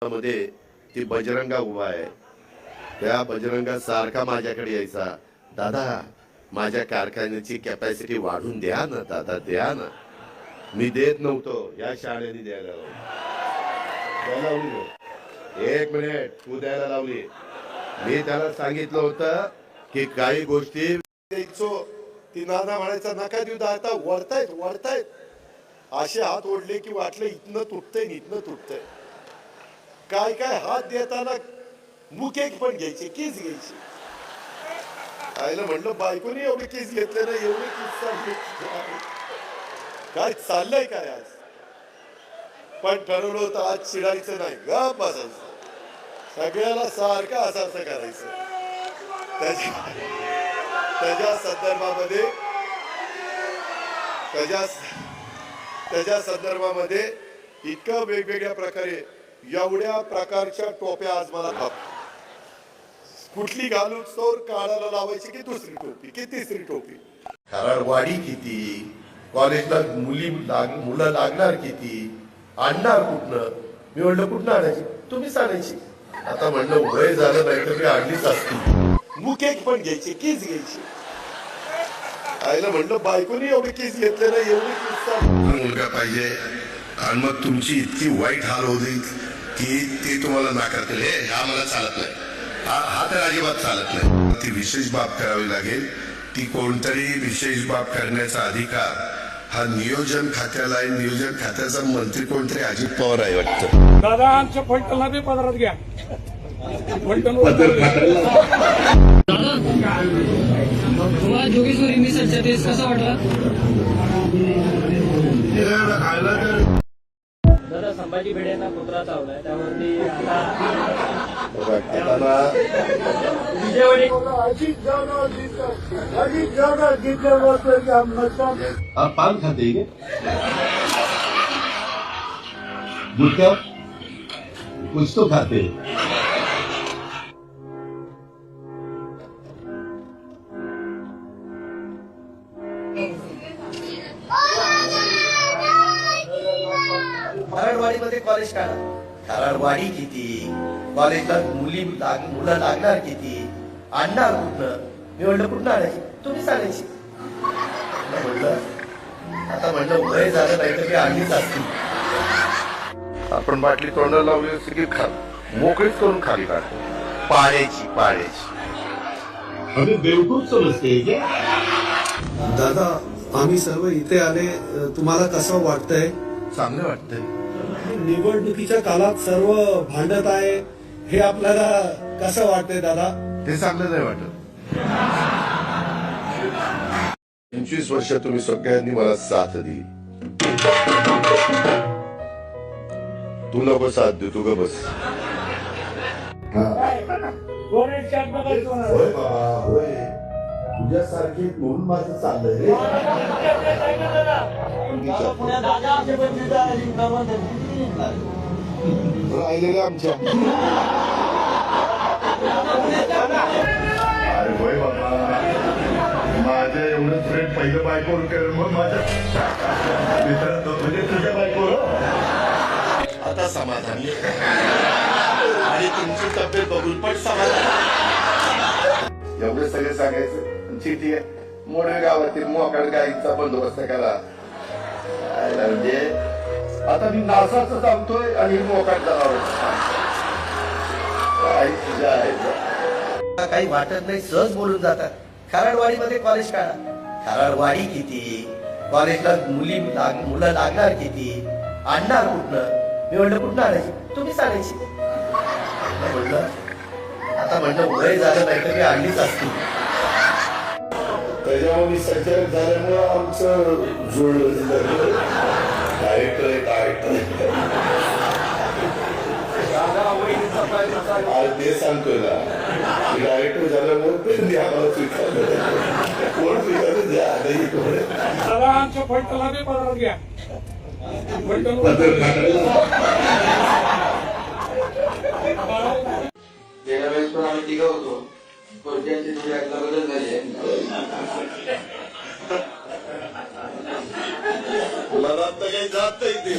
मध्ये ती बजरंगा उभा आहे. त्या बजरंगा सारखा माझ्याकडे यायचा, दादा माझ्या कारखान्याची कॅपॅसिटी वाढून द्या ना दादा, द्या ना. मी देत नव्हतो, या शाळेने द्यायला लावली. एक मिनिट, तू द्यायला लावली. मी त्याला सांगितलं होतं की काही गोष्टी द्यायचो, ती नाना म्हणायचा नका देऊ दादा, वरतायत वरतायत. असे हात ओढले की वाटलं इथनं तुटतंय इथनं तुटतंय. काय काय हात देताना मुके पण घ्यायचे, केस घ्यायचे. आईला म्हणलं बायकोने एवढे केस घेतले ना, एवढे केस चालले, काय चाललंय काय आज. पण ठरवलं होतं आज चिडायचं नाही, गप बसायचं, सगळ्याला सारखं असं असं करायचं. त्याच्या संदर्भामध्ये इतकं वेगवेगळ्या प्रकारे एवढ्या प्रकारच्या टोप्या आज मला कुठली घालून तर काढायला लावायची की दुसरी टोपी की तिसरी टोपी. कराडवाडी किती, कॉलेजला मुलं लागणार किती, आणणार कुठनं. मी म्हणलं कुठनं आणायची, तुम्हीच आणायची. आता म्हणलं वय झालं नाही तर मी आणलीच असती. मुके पण घ्यायचे, केस घ्यायचे. आईला म्हणलं बायकोनी एवढे केस घेतले ना, एवढे केस मुलगा पाहिजे. आणि मग तुमची इतकी वाईट हाल होती की ते तुम्हाला नाकारतील, हे आम्हाला चालत नाही, हा तर अजिबात चालत नाही. ती विशेष बाब करावी लागेल. ती कोणतरी विशेष बाब करण्याचा अधिकार हा नियोजन खात्याला आहे. नियोजन खात्याचा मंत्री कोणतरी अजित पवार आहे वाटतं. दादा आमच्या फलटणला बी पदरात घ्या. जोगेश्वरी मिसळचा टेस्ट कसा वाटला दादा? संभाजी भिडेंना पुतळा चावलाय, त्यावरती पान खाते गुटखा कुछ तो खाते. कराडवाडीमध्ये कॉलेज काढा. कराडवाडी किती, कॉलेजला मुलं लागणार किती, आणणार कुठनं. मी म्हणलं कुठनं आणायची, तुम्हीच आणायची. आता म्हणलं वय झालं नाही तर मी आणलीच असती. आपण बाटली तोंडाला लावली असते की मोकळीच करून खाली काढतो. पाण्याची बेवकूफ समजते. दादा आम्ही सर्व इथे आले, तुम्हाला कसं वाटतंय? चांगलं वाटतंय. निवडणुकीच्या काळात सर्व भांडत आहे, हे आपल्याला कसं वाटतंय दादा? ते चांगलं नाही वाटत. 25 वर्ष तुम्ही सगळ्यांनी मला साथ दिली. तू नको साथ देऊ, तू ग बस. होय बाबा होय, तुझ्यासारखे म्हणून माझं चाललंय रे. राहिलेले आमच्या अरे होय बाबा, माझ्या एवढं फ्रेंड पहिलं बायकोर कर, मग माझ्या मित्रांनो म्हणजे तुझ्या बायकोर. आता समाधानी आणि तुमची तब्येत बघून पण समाधान. एवढे सगळे सांगायचं चिठी आहे. मोडे गावातील मोकाड गाईंचा बंदोबस्त करा. म्हणजे आता मी नासाच सांगतोय आणि मोकाट जनावर. काही वाटत नाही, सहज बोलून जातात. कराडवाडीमध्ये कॉलेज काढा. कराडवाडी किती, कॉलेजला मुलं लागणार किती, आणणार कुठनं. मी म्हणलं कुठनं आणायची, तुम्हीच आणायची. म्हणलं आता म्हणलं वय झालं नाही तर मी आणलीच असती. त्याच्यामुळे मी संचालक झाल्यामुळं आमचं जुळलं. डायरेक्टर ते सांगतोय ना, डायरेक्टर झाल्यामुळे त्यांनी आम्हाला स्वीकारलं. कोण स्वीकारलं द्या नाही कोण. दादा आमच्या फलटणला बी पदरात घ्या. गेल्या वेळेस पण आम्ही तिघं होतो, कोणत्याची थोडी अकला बदल झाली आहे. मला काही जात नाही ते.